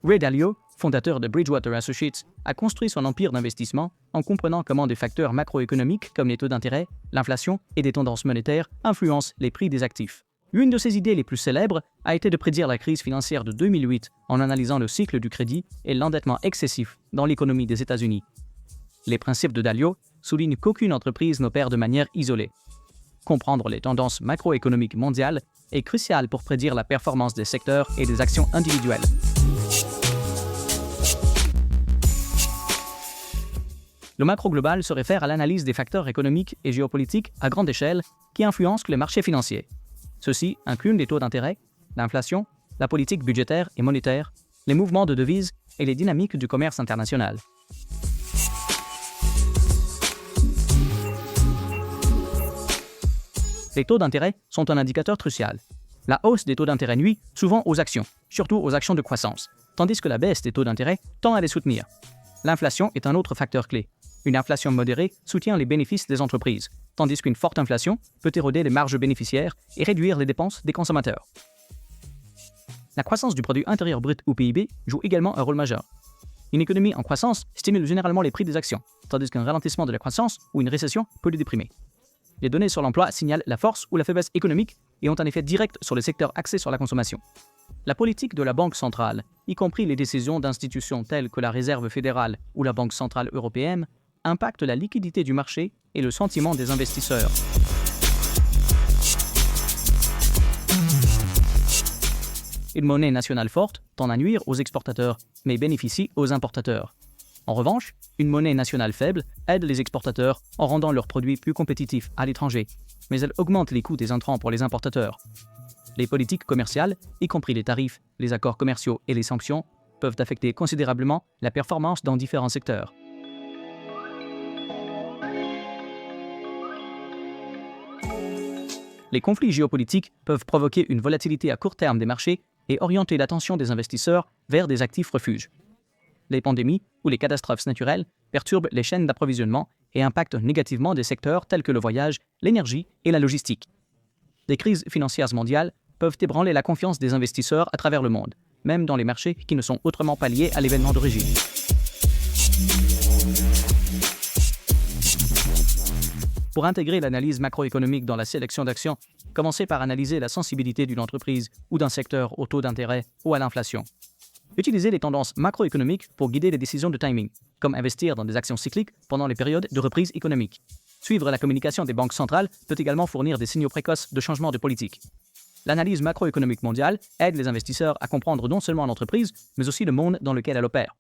Ray Dalio, fondateur de Bridgewater Associates, a construit son empire d'investissement en comprenant comment des facteurs macroéconomiques comme les taux d'intérêt, l'inflation et des tendances monétaires influencent les prix des actifs. L'une de ses idées les plus célèbres a été de prédire la crise financière de 2008 en analysant le cycle du crédit et l'endettement excessif dans l'économie des États-Unis. Les principes de Dalio soulignent qu'aucune entreprise n'opère de manière isolée. Comprendre les tendances macroéconomiques mondiales est crucial pour prédire la performance des secteurs et des actions individuelles. Le macro global se réfère à l'analyse des facteurs économiques et géopolitiques à grande échelle qui influencent les marchés financiers. Ceux-ci incluent les taux d'intérêt, l'inflation, la politique budgétaire et monétaire, les mouvements de devises et les dynamiques du commerce international. Les taux d'intérêt sont un indicateur crucial. La hausse des taux d'intérêt nuit souvent aux actions, surtout aux actions de croissance, tandis que la baisse des taux d'intérêt tend à les soutenir. L'inflation est un autre facteur clé. Une inflation modérée soutient les bénéfices des entreprises, tandis qu'une forte inflation peut éroder les marges bénéficiaires et réduire les dépenses des consommateurs. La croissance du produit intérieur brut ou PIB joue également un rôle majeur. Une économie en croissance stimule généralement les prix des actions, tandis qu'un ralentissement de la croissance ou une récession peut les déprimer. Les données sur l'emploi signalent la force ou la faiblesse économique et ont un effet direct sur les secteurs axés sur la consommation. La politique de la Banque centrale, y compris les décisions d'institutions telles que la Réserve fédérale ou la Banque centrale européenne, impacte la liquidité du marché et le sentiment des investisseurs. Une monnaie nationale forte tend à nuire aux exportateurs, mais bénéficie aux importateurs. En revanche, une monnaie nationale faible aide les exportateurs en rendant leurs produits plus compétitifs à l'étranger, mais elle augmente les coûts des intrants pour les importateurs. Les politiques commerciales, y compris les tarifs, les accords commerciaux et les sanctions, peuvent affecter considérablement la performance dans différents secteurs. Les conflits géopolitiques peuvent provoquer une volatilité à court terme des marchés et orienter l'attention des investisseurs vers des actifs refuges. Les pandémies ou les catastrophes naturelles perturbent les chaînes d'approvisionnement et impactent négativement des secteurs tels que le voyage, l'énergie et la logistique. Des crises financières mondiales peuvent ébranler la confiance des investisseurs à travers le monde, même dans les marchés qui ne sont autrement pas liés à l'événement d'origine. Pour intégrer l'analyse macroéconomique dans la sélection d'actions, commencez par analyser la sensibilité d'une entreprise ou d'un secteur au taux d'intérêt ou à l'inflation. Utilisez les tendances macroéconomiques pour guider les décisions de timing, comme investir dans des actions cycliques pendant les périodes de reprise économique. Suivre la communication des banques centrales peut également fournir des signaux précoces de changement de politique. L'analyse macroéconomique mondiale aide les investisseurs à comprendre non seulement l'entreprise, mais aussi le monde dans lequel elle opère.